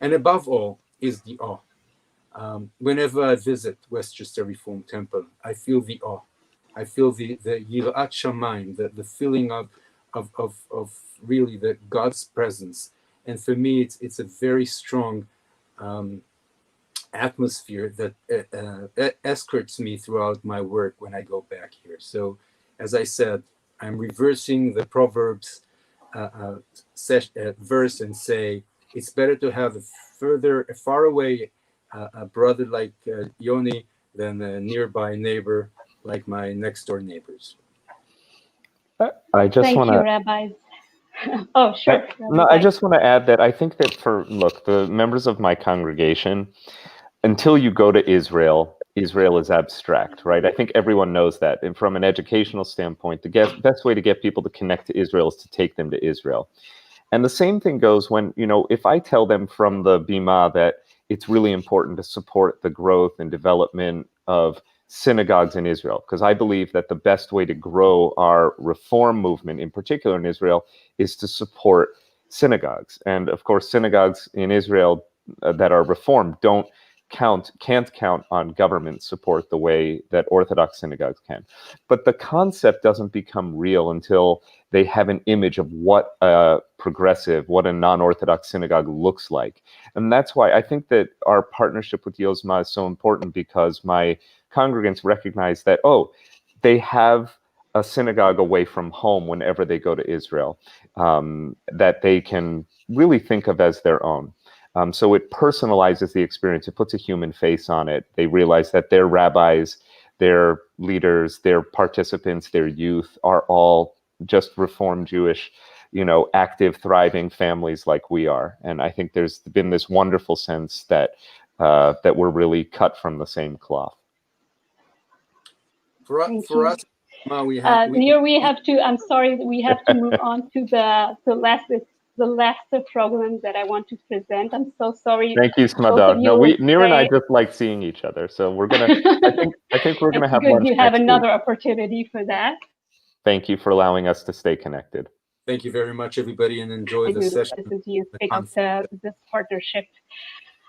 And above all is the awe. Whenever I visit Westchester Reform Temple, I feel the awe. I feel the Yirat Shamayim, the feeling of really the God's presence. And for me, it's a very strong atmosphere that escorts me throughout my work when I go back here. So, as I said, I'm reversing the Proverbs verse and say it's better to have a far away brother like Yoni than a nearby neighbor like my next door neighbors. I just Thank want you, to. rabbis. Oh, sure. No, I just want to add that I think that look, the members of my congregation, until you go to Israel, Israel is abstract, right? I think everyone knows that. And from an educational standpoint, the best way to get people to connect to Israel is to take them to Israel. And the same thing goes when, if I tell them from the Bima that it's really important to support the growth and development of synagogues in Israel, because I believe that the best way to grow our reform movement, in particular in Israel, is to support synagogues. And of course, synagogues in Israel that are reformed can't count on government support the way that Orthodox synagogues can. But the concept doesn't become real until they have an image of what a non-Orthodox synagogue looks like. And that's why I think that our partnership with Yozma is so important, because my congregants recognize that, they have a synagogue away from home whenever they go to Israel, that they can really think of as their own. So it personalizes the experience. It puts a human face on it. They realize that their rabbis, their leaders, their participants, their youth are all just Reform Jewish, active, thriving families like we are. And I think there's been this wonderful sense that we're really cut from the same cloth. For us, we have Nir, we have to move on to the last program that I want to present. I'm so sorry. Thank you, Smadar. No, Nir and I just like seeing each other, so we're gonna. I think we're gonna have lunch You have next another week. Opportunity for that. Thank you for allowing us to stay connected. Thank you very much, everybody, and enjoy the session. Listen to you speak of this partnership.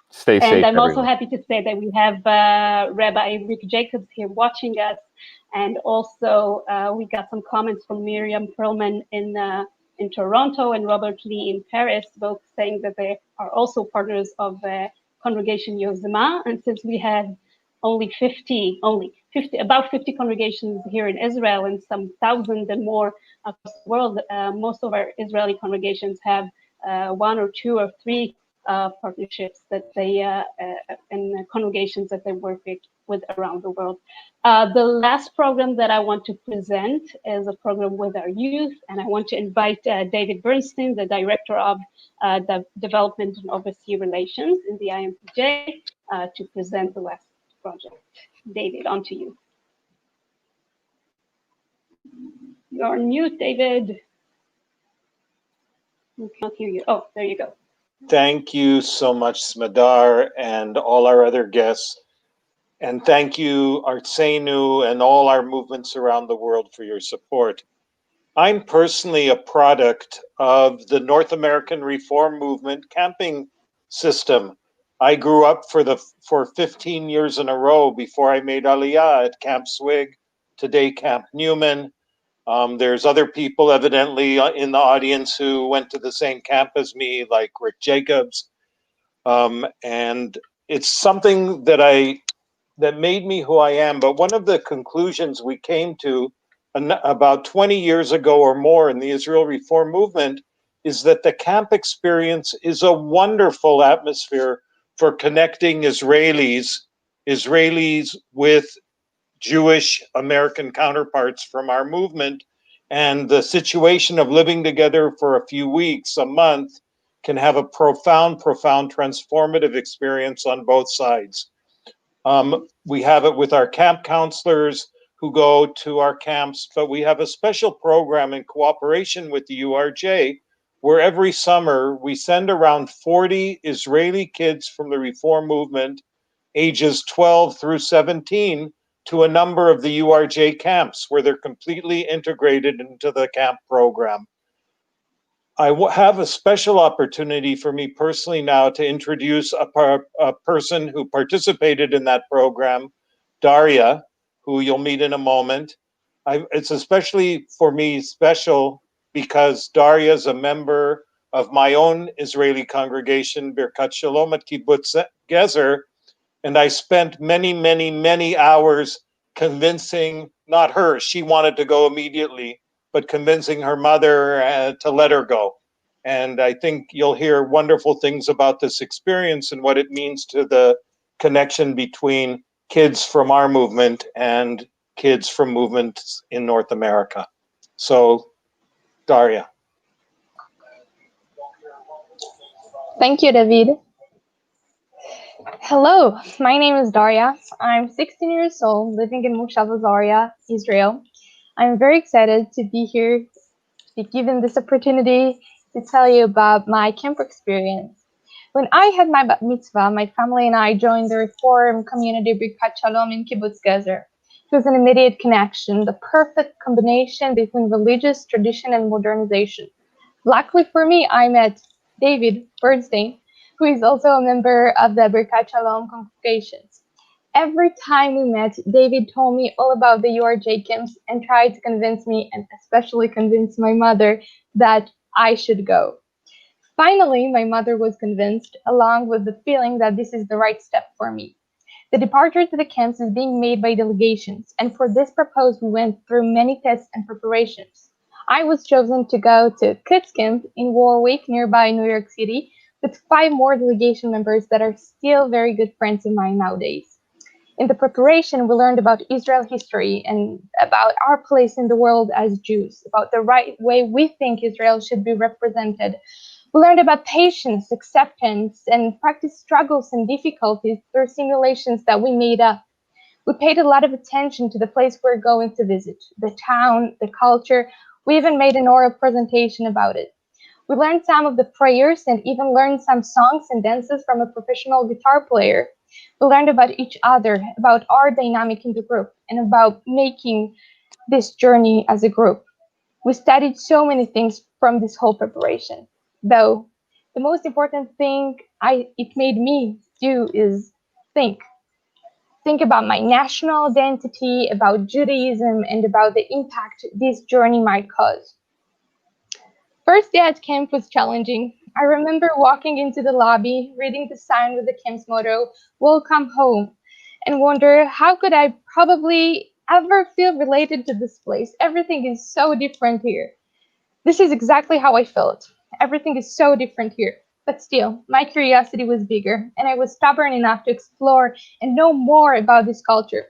Stay safe, and I'm everyone. also happy to say that we have Rabbi Rick Jacobs here watching us, and also we got some comments from Miriam Perlman in Toronto and Robert Lee in Paris, both saying that they are also partners of Congregation Yozma. And since we have about 50 congregations here in Israel and some thousands and more across the world, most of our Israeli congregations have one or two or three partnerships that they and congregations that they work with around the world. The last program that I want to present is a program with our youth, and I want to invite David Bernstein, the Director of the Development and Overseas Relations in the IMPJ, to present the last project. David, on to you. You're on mute, David. We can't hear you. Oh, there you go. Thank you so much, Smadar, and all our other guests. And thank you, Artsenu, and all our movements around the world for your support. I'm personally a product of the North American Reform Movement camping system. I grew up for 15 years in a row before I made Aliyah at Camp Swig, today Camp Newman. There's other people evidently in the audience who went to the same camp as me, like Rick Jacobs. And it's something that made me who I am. But one of the conclusions we came to about 20 years ago or more in the Israel Reform movement is that the camp experience is a wonderful atmosphere for connecting Israelis with Jewish American counterparts from our movement. And the situation of living together for a few weeks, a month, can have a profound transformative experience on both sides. We have it with our camp counselors who go to our camps, but we have a special program in cooperation with the URJ where every summer we send around 40 Israeli kids from the Reform movement, ages 12 through 17, to a number of the URJ camps where they're completely integrated into the camp program. I have a special opportunity for me personally now to introduce a person who participated in that program, Daria, who you'll meet in a moment. It's especially for me special because Daria is a member of my own Israeli congregation, Birkat Shalom at Kibbutz Gezer, and I spent many hours convincing, not her, she wanted to go immediately, but convincing her mother to let her go. And I think you'll hear wonderful things about this experience and what it means to the connection between kids from our movement and kids from movements in North America. So, Daria. Thank you, David. Hello, my name is Daria. I'm 16 years old, living in Moshav Azaria, Israel. I'm very excited to be here, to be given this opportunity to tell you about my camp experience. When I had my bat mitzvah, my family and I joined the Reform community Birkat Shalom in Kibbutz Gezer. It was an immediate connection, the perfect combination between religious tradition and modernization. Luckily for me, I met David Bernstein, who is also a member of the Birkat Shalom congregations. Every time we met, David told me all about the URJ camps and tried to convince me, and especially convince my mother, that I should go. Finally, my mother was convinced, along with the feeling that this is the right step for me. The departure to the camps is being made by delegations, and for this purpose, we went through many tests and preparations. I was chosen to go to Kids Camp in Warwick, nearby New York City, with 5 more delegation members that are still very good friends of mine nowadays. In the preparation, we learned about Israel history and about our place in the world as Jews, about the right way we think Israel should be represented. We learned about patience, acceptance, and practice struggles and difficulties through simulations that we made up. We paid a lot of attention to the place we're going to visit, the town, the culture. We even made an oral presentation about it. We learned some of the prayers and even learned some songs and dances from a professional guitar player. We learned about each other, about our dynamic in the group, and about making this journey as a group. We studied so many things from this whole preparation, though the most important thing it made me do is think about my national identity, about Judaism, and about the impact this journey might cause. First day at camp was challenging. I remember walking into the lobby, reading the sign with the camp's motto, "Welcome home," and wonder how could I probably ever feel related to this place? Everything is so different here. This is exactly how I felt. Everything is so different here. But still, my curiosity was bigger, and I was stubborn enough to explore and know more about this culture.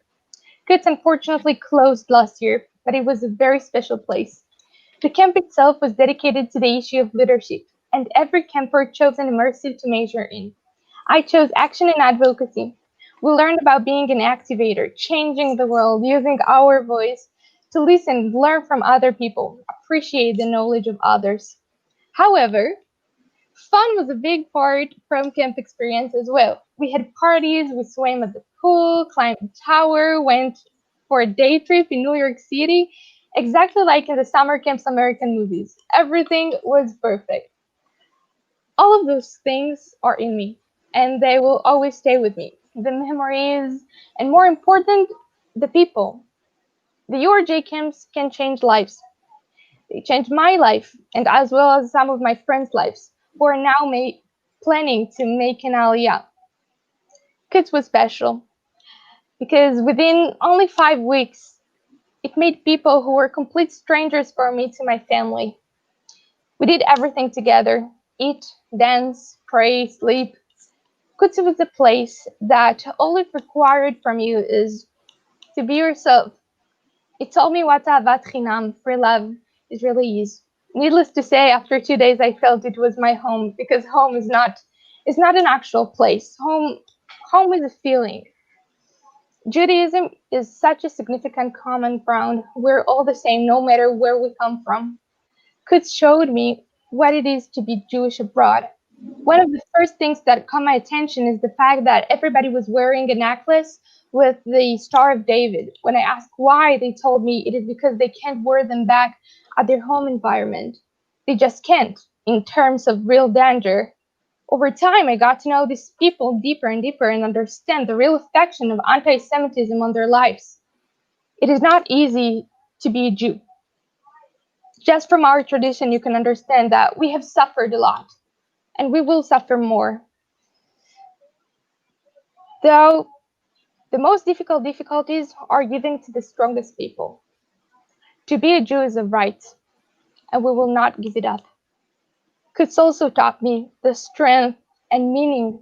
Kids unfortunately closed last year, but it was a very special place. The camp itself was dedicated to the issue of leadership, and every camper chose an immersive to major in. I chose action and advocacy. We learned about being an activator, changing the world, using our voice to listen, learn from other people, appreciate the knowledge of others. However, fun was a big part from camp experience as well. We had parties, we swam at the pool, climbed the tower, went for a day trip in New York City, exactly like in the summer camps American movies. Everything was perfect. All of those things are in me, and they will always stay with me. The memories, and more important, the people. The URJ camps can change lives. They changed my life, and as well as some of my friends' lives, who are now planning to make an Aliyah. Kids was special, because within only 5 weeks, it made people who were complete strangers for me to my family. We did everything together: eat, dance, pray, sleep. Quds was a place that all it required from you is to be yourself. It told me what ahavat chinam, free love, is really is. Needless to say, after 2 days, I felt it was my home, because home is not an actual place. Home is a feeling. Judaism is such a significant common ground. We're all the same, no matter where we come from. Quds showed me what it is to be Jewish abroad. One of the first things that caught my attention is the fact that everybody was wearing a necklace with the Star of David. When I asked why, they told me it is because they can't wear them back at their home environment. They just can't, in terms of real danger. Over time, I got to know these people deeper and deeper and understand the real affection of anti-Semitism on their lives. It is not easy to be a Jew. Just from our tradition, you can understand that we have suffered a lot, and we will suffer more. Though the most difficult difficulties are given to the strongest people. To be a Jew is a right, and we will not give it up. Quds also taught me the strength and meaning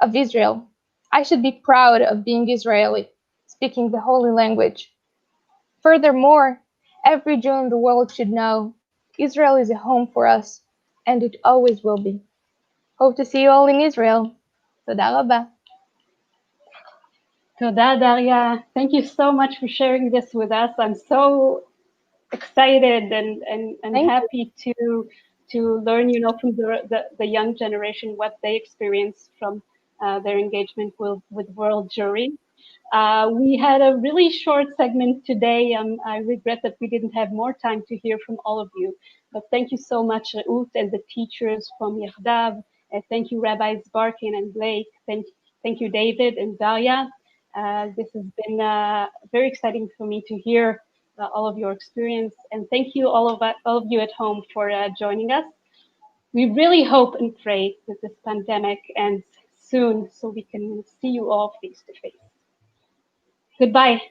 of Israel. I should be proud of being Israeli, speaking the holy language. Furthermore, every Jew in the world should know Israel is a home for us, and it always will be. Hope to see you all in Israel. Toda rabba. Toda, Daria. Thank you so much for sharing this with us. I'm so excited and happy to learn, from the young generation what they experience from their engagement with World Jury. We had a really short segment today. I regret that we didn't have more time to hear from all of you. But thank you so much, Reut, and the teachers from Yachdav. Thank you, Rabbis Barkin and Blake. Thank you, David and Daria. This has been very exciting for me to hear all of your experience. And thank you, all of you at home, for joining us. We really hope and pray that this pandemic ends soon so we can see you all face to face. Goodbye.